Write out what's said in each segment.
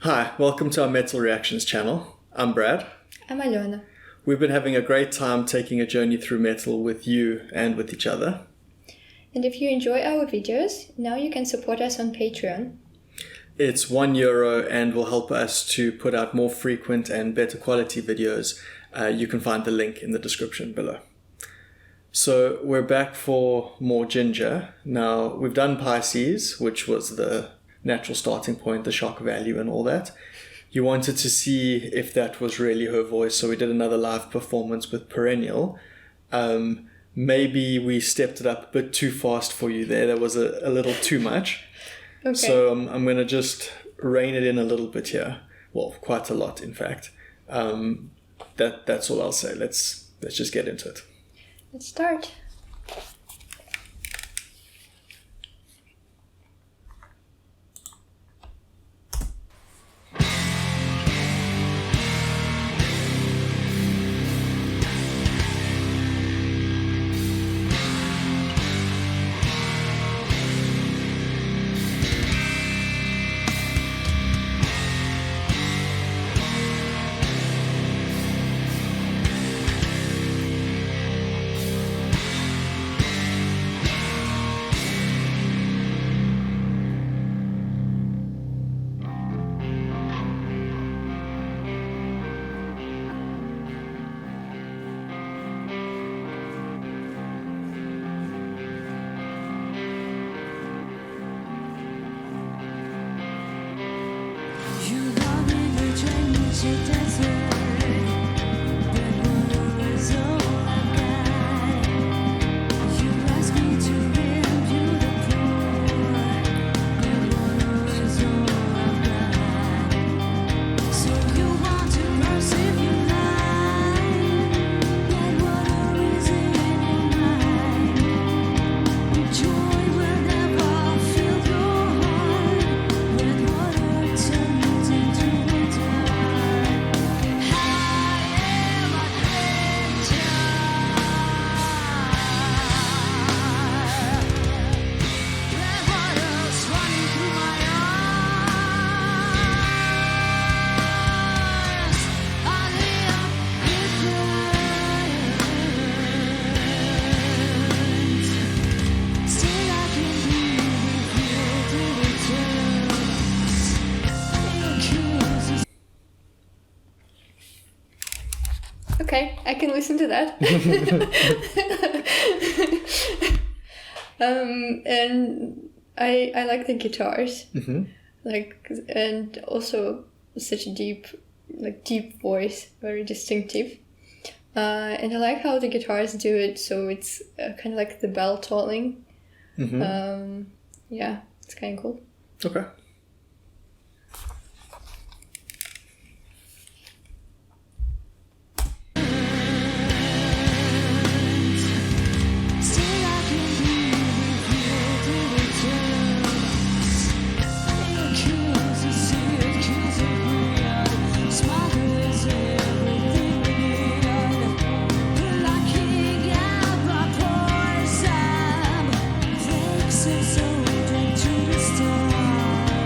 Hi, welcome to our Metal Reactions channel. I'm Brad. I'm Alena. We've been having a great time taking a journey through metal with you and with each other. And if you enjoy our videos, now you can support us on Patreon. It's €1 and will help us to put out more frequent and better quality videos. You can find the link in the description below. So we're back for more Jinjer. Now, we've done Pisces, which was the natural starting point, the shock value and all that. You wanted to see if that was really her voice, so we did another live performance with Perennial. Maybe we stepped it up a bit too fast for you there. That was a little too much. Okay. So I'm going to just rein it in a little bit here. Well, quite a lot, in fact. That's all I'll say. Let's just get into it. Let's start. Okay, I can listen to that. And I like the guitars, and also such a deep voice, very distinctive. And I like how the guitars do it, so it's kind of like the bell tolling. Yeah, it's kind of cool. Okay. So to the stars.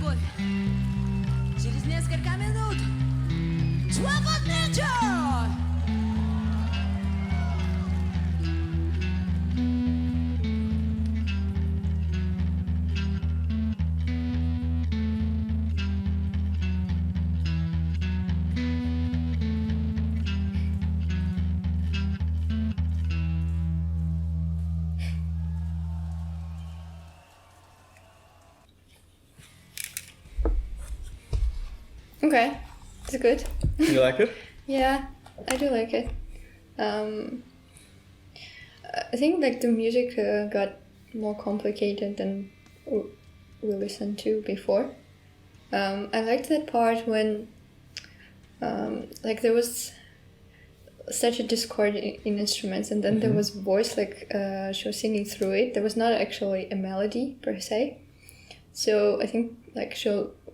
любовь. Через несколько минут свободный Okay, it's good. You like it? Yeah, I do like it. I think like the music got more complicated than we listened to before. I liked that part when like there was such a discord in instruments, and then there was voice, like she was singing through it. There was not actually a melody per se. So I think like she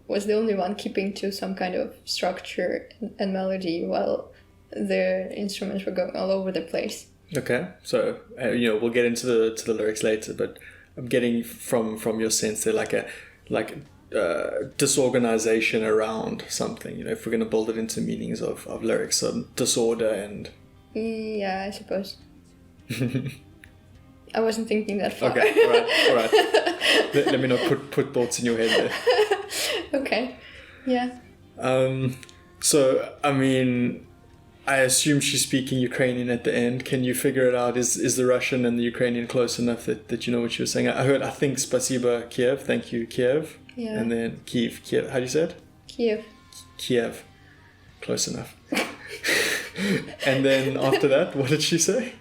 was the only one keeping to some kind of structure and melody while the instruments were going all over the place. Okay, so we'll get into the lyrics later, but I'm getting from your sense there like disorganization around something. If we're going to build it into meanings of lyrics, some disorder and. Yeah, I suppose. I wasn't thinking that far. Okay, all right. Let me not put thoughts in your head there. Okay, yeah. So, I mean, I assume she's speaking Ukrainian at the end. Can you figure it out? Is the Russian and the Ukrainian close enough that you know what she was saying? I think Spasiba Kiev, thank you Kiev. Yeah. And then Kiev, how do you say it? Kiev. Close enough. And then after that, what did she say?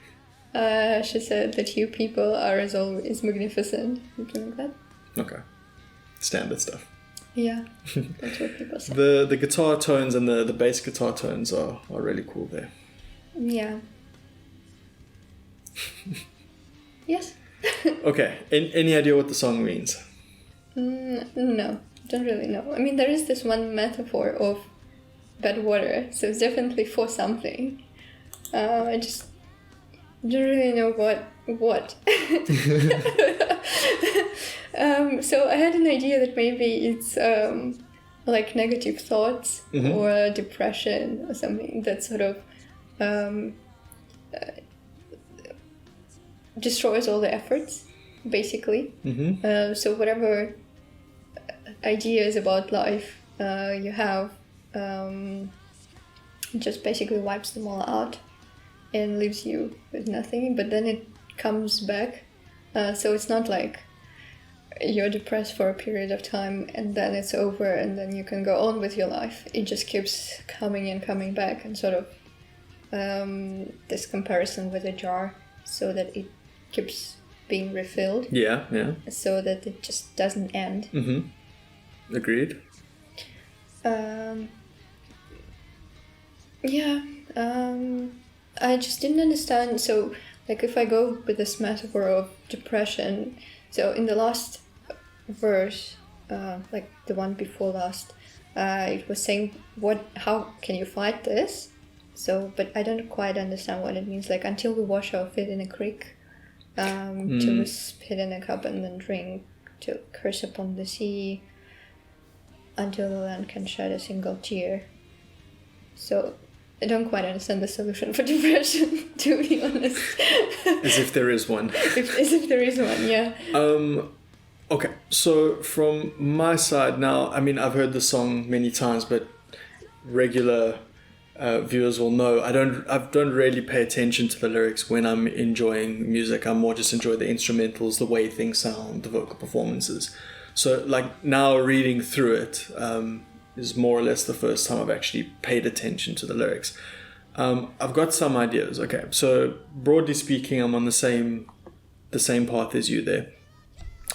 She said that you people are as always magnificent. Something like that. Okay. Standard stuff. Yeah, that's what people say. The guitar tones and the bass guitar tones are really cool there. Yeah. Yes. Okay. Any idea what the song means? No, don't really know. I mean, there is this one metaphor of bad water, so it's definitely for something. I just don't really know what. So I had an idea that maybe it's like negative thoughts or depression or something that sort of destroys all the efforts, basically. So whatever ideas about life you have, just basically wipes them all out and leaves you with nothing, but then it comes back. So it's not like you're depressed for a period of time and then it's over and then you can go on with your life. It just keeps coming and coming back, and sort of this comparison with a jar, so that it keeps being refilled. Yeah. So that it just doesn't end. Agreed. I just didn't understand. So, like, if I go with this metaphor of depression, so in the last verse, like the one before last, it was saying, how can you fight this? So, but I don't quite understand what it means. Like, until we wash our feet in a creek, to spit in a cup and then drink, to curse upon the sea, until the land can shed a single tear. So I don't quite understand the solution for depression, to be honest. As if there is one. As if there is one, yeah. Okay, so from my side now, I mean, I've heard the song many times, but regular viewers will know I don't really pay attention to the lyrics when I'm enjoying music. I more just enjoy the instrumentals, the way things sound, the vocal performances. So like now reading through it is more or less the first time I've actually paid attention to the lyrics. I've got some ideas. Okay, so broadly speaking, I'm on the same path as you there.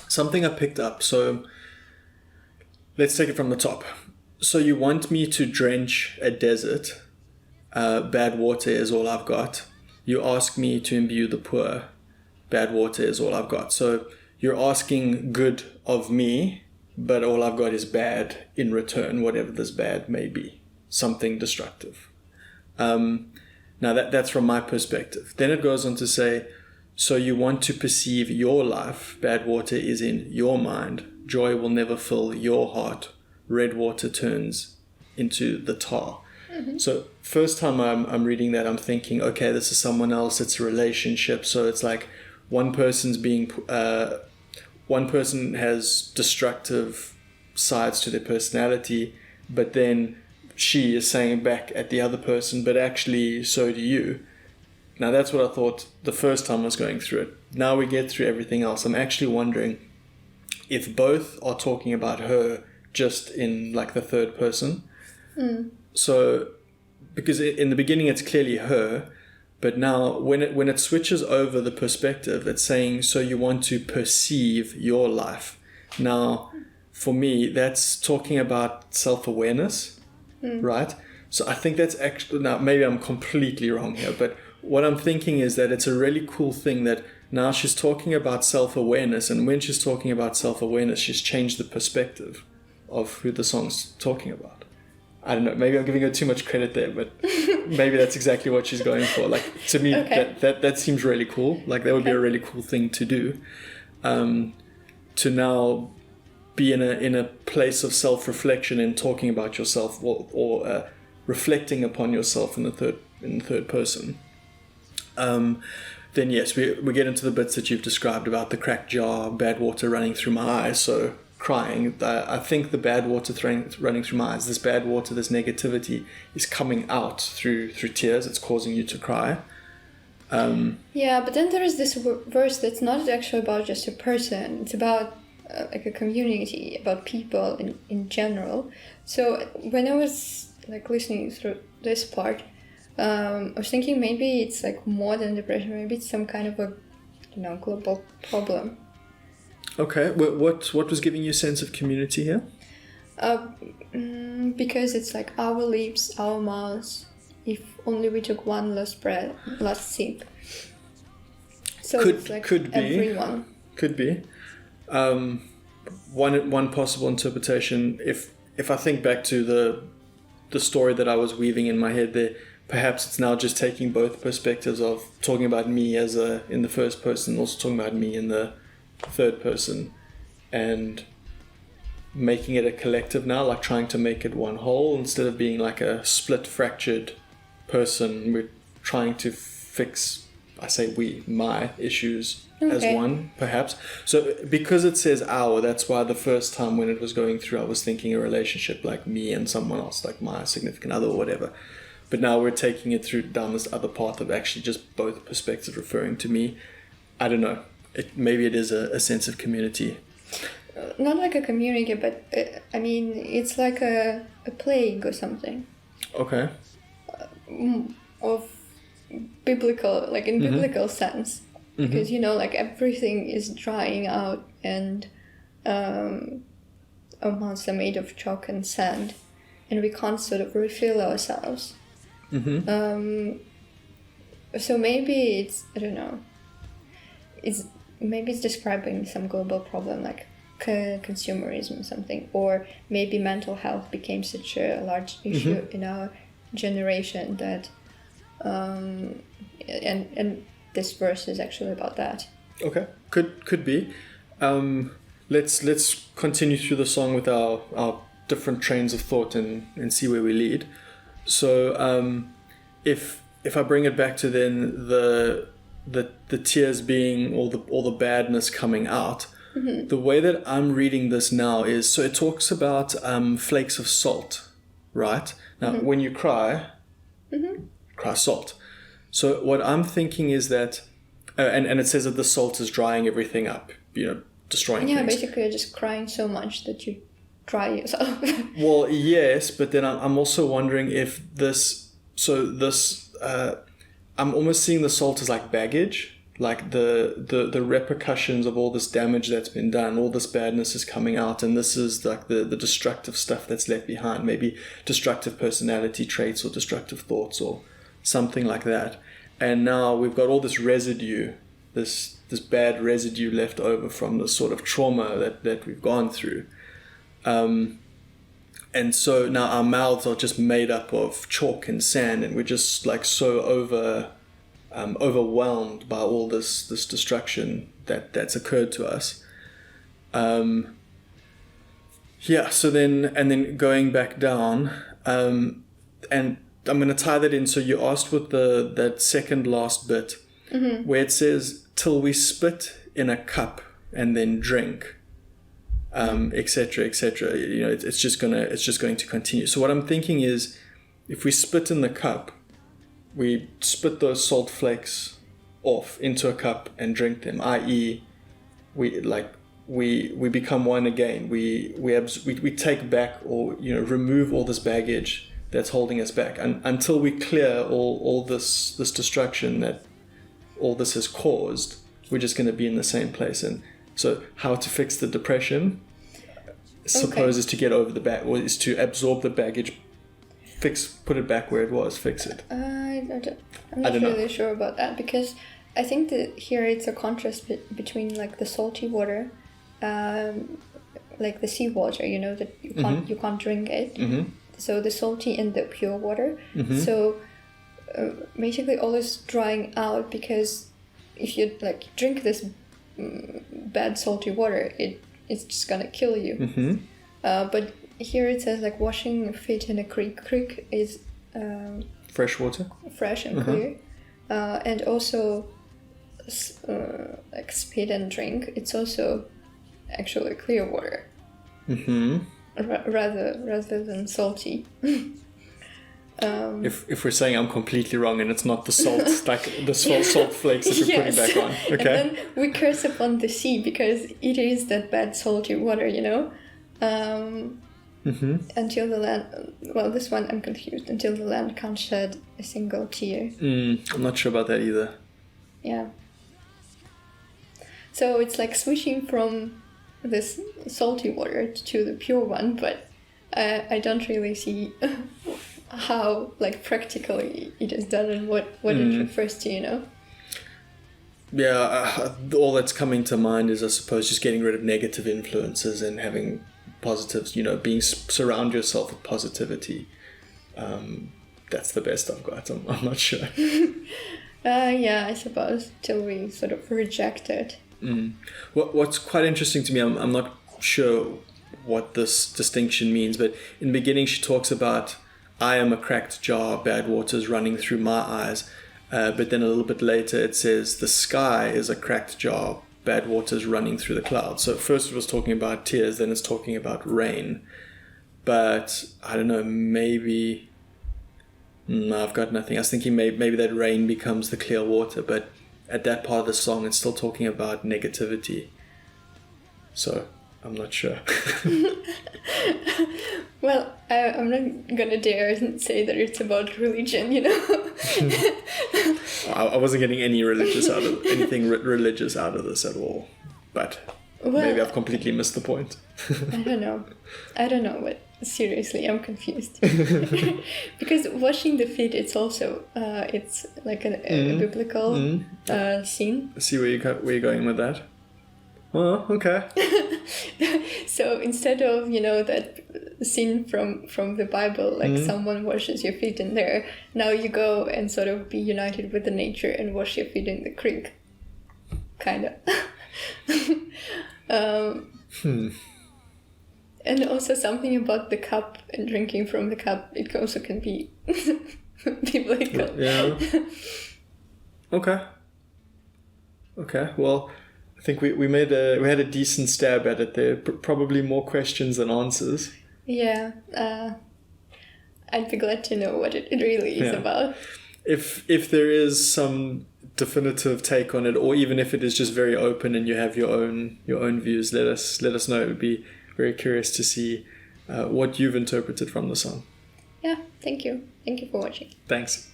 Something I picked up. So let's take it from the top. So you want me to drench a desert. Bad water is all I've got. You ask me to imbue the poor. Bad water is all I've got. So you're asking good of me, but all I've got is bad in return, whatever this bad may be. Something destructive. Now that's from my perspective. Then it goes on to say, so you want to perceive your life. Bad water is in your mind. joy will never fill your heart. Red water turns into the tar. So first time I'm reading that, I'm thinking, okay, this is someone else. It's a relationship. So it's like one person has destructive sides to their personality, but then she is saying back at the other person, but actually so do you. Now that's what I thought the first time I was going through it. Now we get through everything else. I'm actually wondering if both are talking about her just in like the third person. So, because in the beginning it's clearly her, but now when it switches over the perspective, it's saying, so you want to perceive your life. Now, for me, that's talking about self-awareness, right? So I think that's actually, now maybe I'm completely wrong here, but what I'm thinking is that it's a really cool thing that now she's talking about self-awareness, and when she's talking about self-awareness, she's changed the perspective of who the song's talking about. I don't know, maybe I'm giving her too much credit there, but maybe that's exactly what she's going for. Like, to me, that seems really cool. Like, that would be a really cool thing to do. To now be in a place of self-reflection and talking about yourself, or reflecting upon yourself in the third person. Then yes, we get into the bits that you've described about the cracked jar, bad water running through my eyes. So crying, I think the bad water running through my eyes, this bad water, this negativity is coming out through tears. It's causing you to cry. Yeah, but then there is this verse that's not actually about just a person. It's about like a community, about people in general. So when I was like listening through this part, I was thinking maybe it's like more than depression. Maybe it's some kind of a global problem. Okay, what was giving you a sense of community here? Because it's like our lips, our mouths. If only we took one last sip. So it's like everyone. Could be. One possible interpretation. If I think back to the story that I was weaving in my head there, perhaps it's now just taking both perspectives of talking about me in the first person, also talking about me in the third person, and making it a collective now, like trying to make it one whole instead of being like a split, fractured person. We're trying to fix, I say my issues as one, perhaps. So because it says our, that's why the first time when it was going through, I was thinking a relationship like me and someone else, like my significant other or whatever. But now we're taking it through down this other path of actually just both perspectives referring to me. I don't know. Maybe it is a sense of community. Not like a community, but I mean, it's like a plague or something. Okay. Of biblical, like in biblical sense. Because, like everything is drying out and our mouths are made of chalk and sand and we can't sort of refill ourselves. So maybe it's, I don't know, maybe it's describing some global problem like consumerism or something, or maybe mental health became such a large issue in our generation that and this verse is actually about that. Okay, could be. Let's continue through the song with our different trains of thought and see where we lead. So if I bring it back to then the tears being all the badness coming out, the way that I'm reading this now is, so it talks about flakes of salt, right? Now when you cry, cry salt. So what I'm thinking is that, and it says that the salt is drying everything up, destroying things. Yeah, basically you're just crying so much that you dry yourself. Well, yes, but then I'm also wondering if I'm almost seeing the salt as like baggage, like the repercussions of all this damage that's been done, all this badness is coming out, and this is like the destructive stuff that's left behind, maybe destructive personality traits or destructive thoughts or something like that. And now we've got all this residue, this bad residue left over from the sort of trauma that we've gone through. And so now our mouths are just made up of chalk and sand, and we're just like so overwhelmed by all this destruction that's occurred to us. Yeah, so then going back down, and I'm going to tie that in. So you asked with that second last bit, where it says, till we spit in a cup and then drink, etc., etc. You know, it's just going to continue. So what I'm thinking is, if we spit in the cup, we spit those salt flakes off into a cup and drink them, i.e., we become one again. We take back, or remove all this baggage that's holding us back, and until we clear all this destruction that all this has caused, we're just going to be in the same place. And so how to fix the depression, suppose, is to get over or is to absorb the baggage, put it back where it was, fix it. I'm not really sure about that, because I think that here it's a contrast between like the salty water, like the seawater, that you can't drink it. So the salty and the pure water. So basically all is drying out, because if you like drink this bad salty water, it's just gonna kill you. But here it says like washing your feet in a creek. Creek is fresh water, fresh and clear, and also like spit and drink. It's also actually clear water, rather than salty. If we're saying I'm completely wrong and it's not the salt, like the salt flakes that you're putting back on, okay? And then we curse upon the sea because it is that bad salty water, until the land. Well, this one I'm confused. Until the land can't shed a single tear. I'm not sure about that either. Yeah. So it's like switching from this salty water to the pure one, but I don't really see how like practically it is done and what it refers to, Yeah, all that's coming to mind is, I suppose, just getting rid of negative influences and having positives, surround yourself with positivity. That's the best I've got. I'm not sure. Yeah, I suppose, till we sort of reject it. What's quite interesting to me, I'm not sure what this distinction means, but in the beginning she talks about, I am a cracked jar, bad water's running through my eyes. But then a little bit later it says, the sky is a cracked jar, bad water's running through the clouds. So first it was talking about tears, then it's talking about rain. But I don't know, maybe... No, I've got nothing. I was thinking maybe that rain becomes the clear water, but at that part of the song it's still talking about negativity. So I'm not sure. Well, I'm not gonna dare say that it's about religion, I wasn't getting anything religious out of this at all. But maybe I've completely missed the point. I don't know, but seriously, I'm confused. Because washing the feet, it's also it's like a biblical scene. See where you're going with that? Oh, okay. So instead of that scene from the Bible, like someone washes your feet in there, now you go and sort of be united with the nature and wash your feet in the creek, kind of. And also something about the cup and drinking from the cup. It also can be biblical. Yeah. Okay. Well, I think we had a decent stab at it there. Probably more questions than answers. Yeah. I'd be glad to know what it really is about. If there is some definitive take on it, or even if it is just very open and you have your own views, let us know. It would be very curious to see what you've interpreted from the song. Yeah, thank you for watching. Thanks.